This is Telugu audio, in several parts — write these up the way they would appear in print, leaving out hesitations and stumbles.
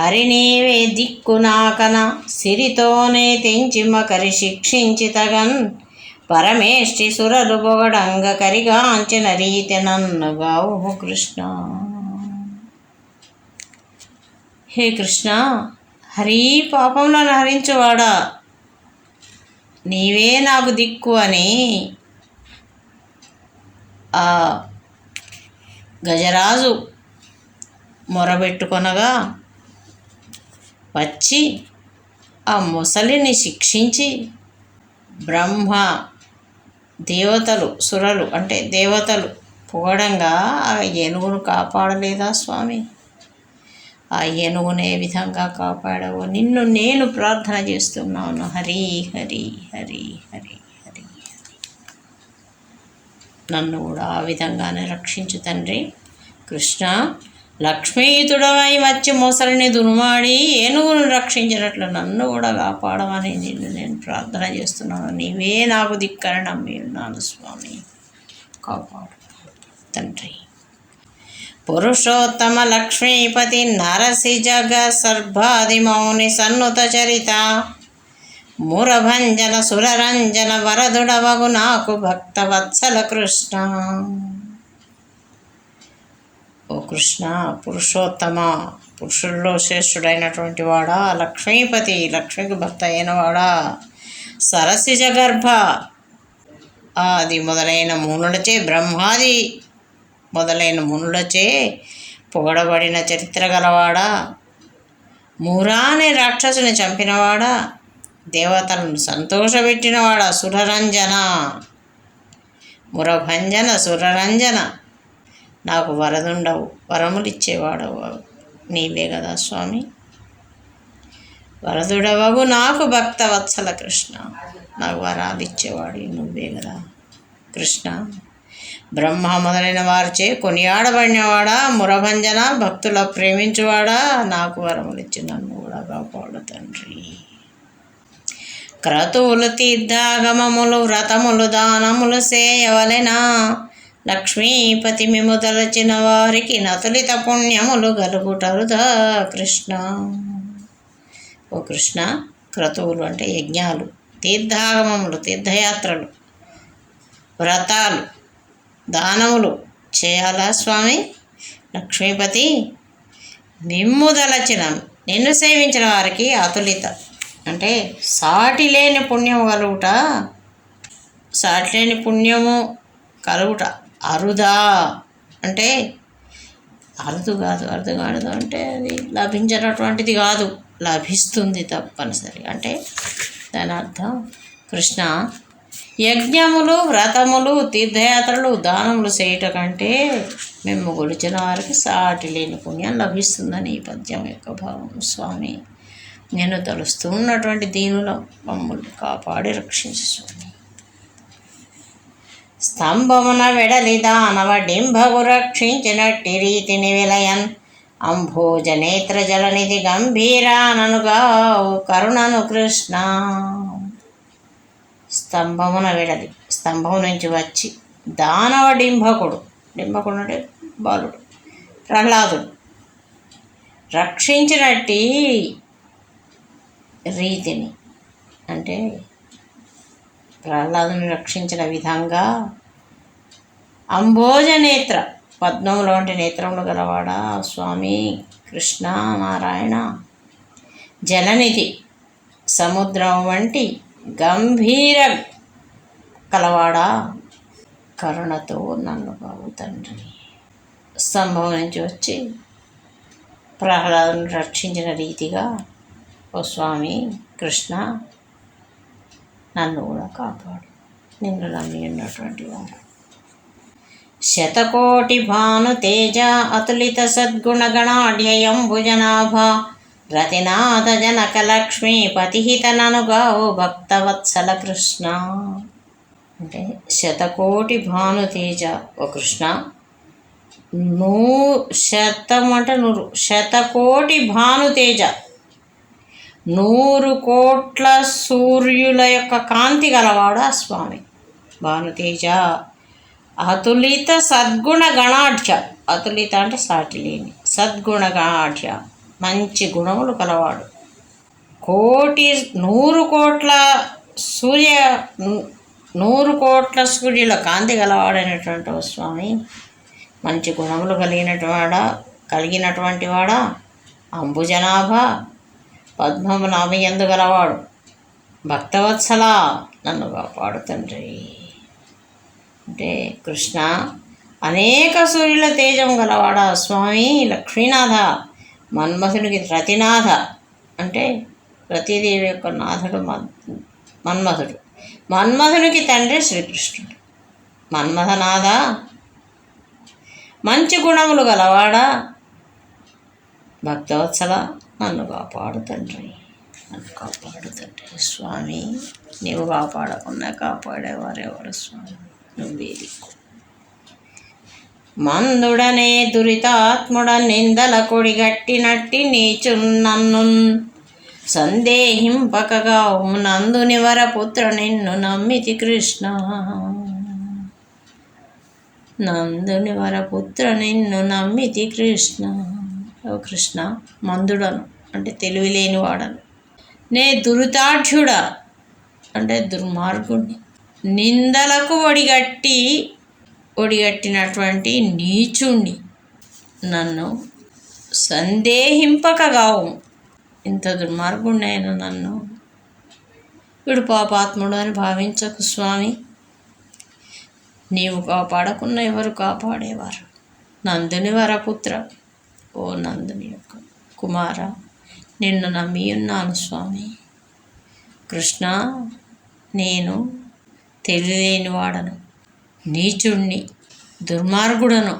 హరినీవే దిక్కు నాకన సిరితోనే తెంచి మకరి శిక్షించి తగన్ పరమేష్టి సురలు పొగడంగ కరిగాంచిన రీతి నన్నుగావు కృష్ణ. హే కృష్ణ, హరి పాపంలో హరించువాడా, నీవే నాకు దిక్కు అని ఆ గజరాజు మొరబెట్టుకొనగా వచ్చి ఆ ముసలిని శిక్షించి బ్రహ్మ దేవతలు సురలు అంటే దేవతలు పొగడంగా ఆ ఏనుగును కాపాడలేదా స్వామి? ఆ ఏనుగును ఏ విధంగా కాపాడావో నిన్ను నేను ప్రార్థన చేస్తున్నాను. హరి హరి హరి హరి హరి నన్ను కూడా ఆ విధంగానే రక్షించు తండ్రి. కృష్ణ, లక్ష్మీయుతుడవై వచ్చి మొసలిని దునుమాడి ఏనుగును రక్షించినట్లు నన్ను కూడా కాపాడమని నిన్ను నేను ప్రార్థన చేస్తున్నాను. నీవే నాకు దిక్కని నమ్మి ఉన్నాను స్వామి, కాపాడు తండ్రి. పురుషోత్తమ లక్ష్మీపతి నరసి జగ సర్భాది మౌని సన్నుత చరిత మురభంజన సురరంజన వరదుడవగు నాకు భక్తవత్సల కృష్ణ. ఓ కృష్ణ, పురుషోత్తమ, పురుషుల్లో శ్రేష్ఠుడైనటువంటి వాడా, లక్ష్మీపతి, లక్ష్మికి భక్త అయినవాడా, సరసిజ గర్భ ఆది మొదలైన మునులచే బ్రహ్మాది మొదలైన మునులచే పొగడబడిన చరిత్ర గలవాడా, మూరానే రాక్షసుని చంపినవాడా, దేవతలను సంతోషపెట్టినవాడా, సురరంజన మురభంజన సురరంజన నాకు వరదుండవు, వరములిచ్చేవాడవు నీవే కదా స్వామి. వరదుడవగు నాకు భక్తవత్సల కృష్ణ, నాకు వరాలు ఇచ్చేవాడు నువ్వే కదా కృష్ణ. బ్రహ్మ మొదలైన వారిచే కొనియాడబడినవాడా, మురభంజన భక్తుల ప్రేమించువాడా, నాకు వరములిచ్చి నన్ను కూడా కాపాడు తండ్రి. క్రతువులు తీర్థాగమములు వ్రతములు దానములు సేయవలెనా, లక్ష్మీపతి మిము తలచిన వారికి నతులిత పుణ్యములు గలుగుటరుదా కృష్ణ. ఓ కృష్ణ, క్రతువులు అంటే యజ్ఞాలు, తీర్థాగమములు తీర్థయాత్రలు, వ్రతాలు దానములు చేయాలా స్వామి? లక్ష్మీపతి మిమ్ము దలచిన నిన్ను సేవించిన వారికి అతులిత అంటే సాటి లేని పుణ్యము కలుగుట, సాటి లేని పుణ్యము కలుగుట. అరుదా అంటే అరుదు కాదు, అరుదు కాదు అంటే అది లభించినటువంటిది కాదు, లభిస్తుంది తప్పనిసరి. అంటే దాని అర్థం కృష్ణ, యజ్ఞములు వ్రతములు తీర్థయాత్రలు దానములు చేయట కంటే మేము గొలిచిన వారికి సాటి లేని పుణ్యం లభిస్తుందని ఈ పద్యం యొక్క భావం స్వామి. నేను తలుస్తూ ఉన్నటువంటి దీనుల మమ్మల్ని కాపాడి రక్షించు స్వామి. స్తంభమున వెడలి దానవ డింభగు రక్షించినట్టి రీతిని విలయన్ అంభోజనేత్ర జలనిధి గంభీరాననుగా కరుణను కృష్ణ. స్తంభమున వెడలి, స్తంభం నుంచి వచ్చి దానవ డింభకుడు, డింభకుడు అంటే బాలుడు ప్రహ్లాదుడు రక్షించినట్టి రీతిని అంటే ప్రహ్లాదుని రక్షించిన విధంగా అంభోజనేత్ర పద్మములో వంటి నేత్రములు గలవాడా స్వామి కృష్ణ నారాయణ. జలనిధి సముద్రం వంటి గంభీర కలవాడా, కరుణతో నన్ను బాబు తండ్రి. స్తంభం నుంచి వచ్చి ప్రహ్లాదుని రక్షించిన రీతిగా ఓ స్వామి కృష్ణ నన్ను కూడా కాపాడు, నిన్ను నమ్మి ఉన్నటువంటి వాడు. శతకోటి భాను తేజ అతులిత సద్గుణ గణాఢ్యయంబుజనాభ రతినాథ జనక లక్ష్మీ పతిహిత ననుగా ఓ భక్తవత్సల కృష్ణ. అంటే శతకోటి భాను తేజ ఓ కృష్ణ, శతం అంటే 100, శతకోటి భాను తేజ 100 కోట్ల సూర్యుల యొక్క కాంతి గలవాడా స్వామి భానుతేజ. అతులిత సద్గుణ గణాఢ్య, అతులిత అంటే సాటి లేని, సద్గుణ గణాఢ్య మంచి గుణములు కలవాడు, 100 కోట్ల సూర్య 100 కోట్ల సూర్యుల కాంతి గలవాడైనటువంటి ఓ స్వామి, మంచి గుణములు కలిగినటువంటి వాడా, అంబుజనాభ పద్మము నాభియందు గలవాడు, భక్తవత్సల నన్ను కాపాడు తండ్రి. అంటే కృష్ణ అనేక సూర్యుల తేజం గలవాడా స్వామి, లక్ష్మీనాథ, మన్మథునికి రతినాథ, అంటే రతీదేవి యొక్క నాథుడు మన్మథుడు, మన్మథునికి తండ్రి శ్రీకృష్ణుడు. మన్మథనాథ, మంచి గుణములు గలవాడా, భక్తవత్సల నన్ను కాపాడు తండ్రి, నన్ను కాపాడు తండ్రి. స్వామి నీవు కాపాడకుండా కాపాడేవారెవరు స్వామి, నువ్వే దిక్కు. మందుడనే దురితాత్ముడ నిందల కొడిగట్టినట్టి నీచున్నన్ను సందేహింపకగా నందుని వరపుత్ర నిన్ను నమ్మితి కృష్ణ, నందుని వరపుత్ర నిన్ను నమ్మితి కృష్ణ. ఓ కృష్ణ, మందుడను అంటే తెలివి లేనివాడను, నే దురితాఢ్యుడా అంటే దుర్మార్గుణ్ణి, నిందలకు ఒడిగట్టినటువంటి నీచుణ్ణి, నన్ను సందేహింపకగావు. ఇంత దుర్మార్గుణ్ణైన నన్ను వీడు పాపాత్ముడు అని భావించకు స్వామి, నీవు కాపాడకున్న ఎవరు కాపాడేవారు. నందుని వరపుత్ర, ఓ నందుని యొక్క కుమార, నిన్ను నమ్మి ఉన్నాను స్వామి. కృష్ణ, నేను తెలియలేని వాడను, నీచుణ్ణి, దుర్మార్గుడను,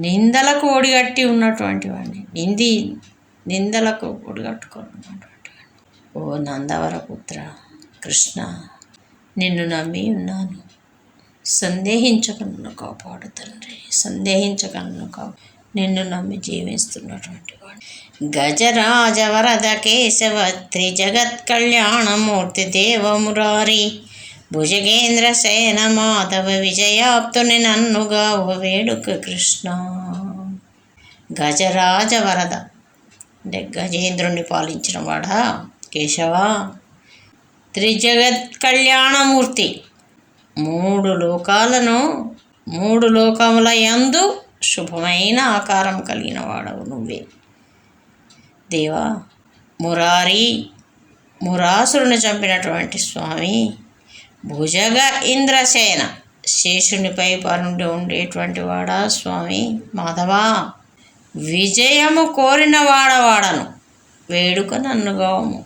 నిందలకు ఒడిగట్టి ఉన్నటువంటి వాడిని, నిందలకు ఒడిగట్టుకున్నటువంటి వాడిని. ఓ నందవరపుత్ర కృష్ణ, నిన్ను నమ్మి ఉన్నాను, సందేహించకను కాపాడు తండ్రి, సందేహించకను నిన్ను నమ్మి జీవిస్తున్నటువంటి వాడు. గజరాజ వరద కేశవ త్రిజగత్ కళ్యాణమూర్తి దేవమురారి భుజగేంద్ర సేన మాధవ విజయాప్తుని నన్నుగా వేడుక కృష్ణ. గజరాజ వరద అంటే గజేంద్రుణ్ణి పాలించిన వాడా కేశవ, త్రిజగత్ కళ్యాణమూర్తి, 3 లోకముల యందు శుభమైన ఆకారం కలిగిన వాడవు నువ్వే దేవా. మురాసురుని చంపినటువంటి స్వామి, భుజగ ఇంద్రసేన శేషునిపై పరుండి ఉండేటువంటి వాడా స్వామి మాధవా, విజయము కోరిన వాడవాడను వేడుక నన్ను గాము.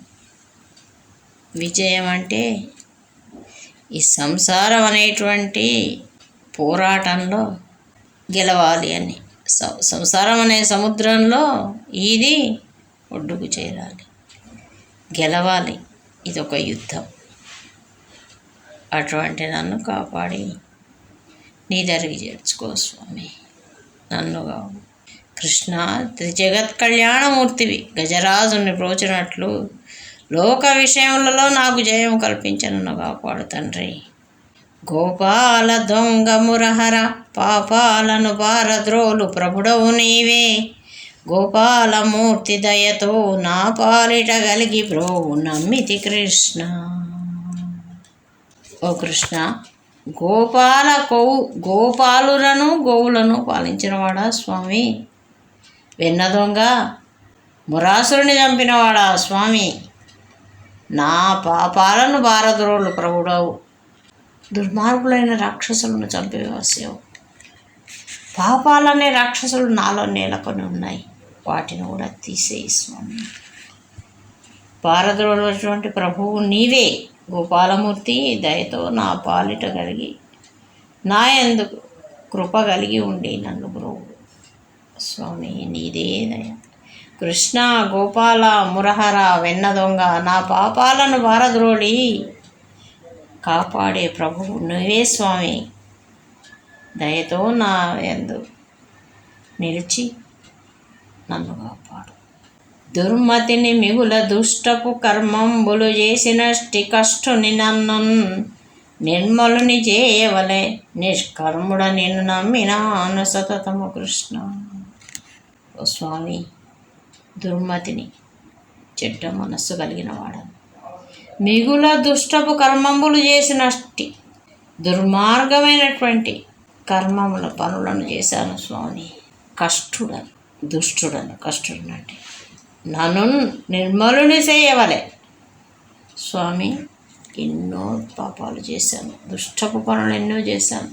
విజయం అంటే ఈ సంసారం అనేటువంటి పోరాటంలో గెలవాలి అని, సంసారం అనే సముద్రంలో ఇది ఒడ్డుకు చేరాలి, గెలవాలి, ఇదొక యుద్ధం. అటువంటి నన్ను కాపాడి నీ దరికి చేర్చుకో స్వామి, నన్నుగా కృష్ణ. త్రిజగత్ కళ్యాణమూర్తివి, గజరాజుని ప్రోచినట్లు లోక విషయములలో నాకు జయం కల్పించను కాపాడు తండ్రి. గోపాల దొంగ మురహర పాపాలను పారద్రోలు ప్రభుడవు నీవే, గోపాలమూర్తి దయతో నా పాలిట కలిగి బ్రోవు నమ్మితి కృష్ణ. ఓ కృష్ణ, గోపాలులను గోవులను పాలించినవాడా స్వామి, వెన్న దొంగ మురాసురుని చంపినవాడా స్వామి, నా పాపాలను భారద్రోలు ప్రభుడవు, దుర్మార్గులైన రాక్షసులను చంపివేసావు. పాపాలనే రాక్షసులు నాలో నేలకొని ఉన్నాయి, వాటిని కూడా తీసేయి స్వామి. భారద్రోలటువంటి ప్రభువు నీవే, గోపాలమూర్తి దయతో నా పాలిట కలిగి నా ఎందుకు కృప కలిగి ఉండి నన్ను బ్రోవు స్వామి, నీదే దయ. కృష్ణ, గోపాల, మురహర, వెన్న దొంగ, నా పాపాలను భారద్రోలి కాపాడే ప్రభువు నువ్వే స్వామి, దయతో నా యందు నిలిచి నన్ను కాపాడు. దుర్మతిని మిగుల దుష్టపు కర్మంబులు చేసినష్టి కష్టుని నన్ను నిర్మలుని చేయవలే, నిష్కర్ముడ నిన్ను నమ్మినాను సతతము కృష్ణ. ఓ స్వామి, దుర్మతిని, చెడ్డ మనస్సు కలిగిన వాడను. మిగుల దుష్టపు కర్మములు చేసినట్టి దుర్మార్గమైనటువంటి పనులను చేశాను స్వామి. కష్టుడనంటే నన్ను నిర్మలుని చేయవలే స్వామి. ఎన్నో పాపాలు చేశాను, దుష్టపు పనులు ఎన్నో చేశాను.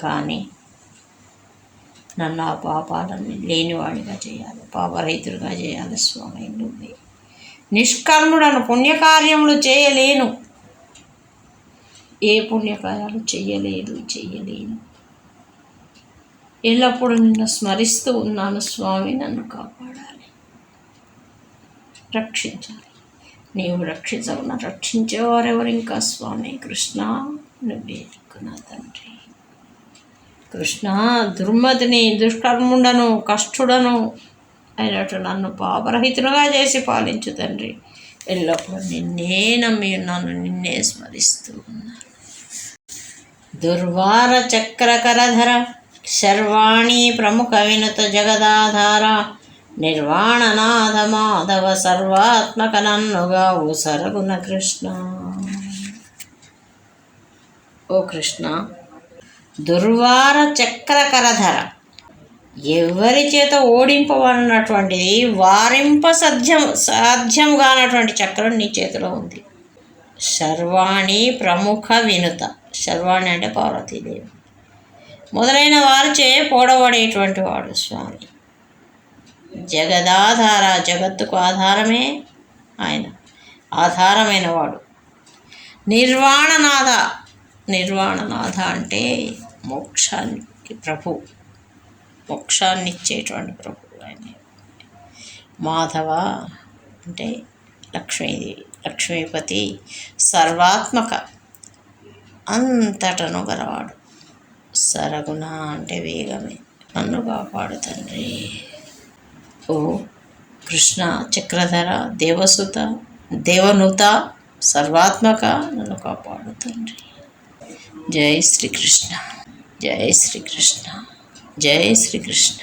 కానీ నన్ను ఆ పాపాలన్నీ లేనివాడిగా చేయాలి, పాపరహితుడిగా చేయాలి స్వామి. నువ్వే నిష్కర్ముడను, పుణ్యకార్యములు చేయలేను, ఏ పుణ్యకార్యాలు చెయ్యలేను. ఎల్లప్పుడూ నిన్ను స్మరిస్తూ ఉన్నాను స్వామి. నన్ను కాపాడాలి, రక్షించాలి. నీవు రక్షించవు, నన్ను రక్షించేవారెవరు ఇంకా స్వామి? కృష్ణ, నువ్వే నా తండ్రి. కృష్ణ, దుర్మతిని, దుష్కర్ముండను, కష్టుడను అయినట్టు నన్ను పాపరహితులుగా చేసి పాలించు తండ్రి. ఎల్లప్పుడూ నిన్నే నమ్మి ఉన్నాను, నిన్నే స్మరిస్తూ ఉన్నాను. దుర్వార చక్రకరధర శర్వాణి ప్రముఖ వినుత జగదాధార నిర్వాణనాథ మాధవ సర్వాత్మక నన్నుగావు సరగుణ కృష్ణ. ఓ కృష్ణ, దుర్వార చక్రకరధర, ఎవరి చేత ఓడింపబడినటువంటిది, సాధ్యం కానటువంటి చక్రం నీ చేతిలో ఉంది. శర్వాణి ప్రముఖ వినుత, శర్వాణి అంటే పార్వతీదేవి మొదలైన వారిచే పోడబడేటువంటి వాడు స్వామి. జగదాధార, జగత్తుకు ఆధారమే ఆయన, ఆధారమైన వాడు. నిర్వాణనాథ అంటే మోక్షానికి ప్రభు, మోక్షాన్ని ఇచ్చేటువంటి ప్రభు ఆయన. మాధవ అంటే లక్ష్మీదేవి, లక్ష్మీపతి, సర్వాత్మక, అంతటను గలవాడు. సరగుణ అంటే వేగమే. నన్ను కాపాడు తండ్రి. ఓ కృష్ణ, చక్రధర, దేవసుత, దేవనుత, సర్వాత్మక, నన్ను కాపాడు తండ్రి. జై శ్రీకృష్ణ, జై శ్రీకృష్ణ, జై శ్రీకృష్ణ.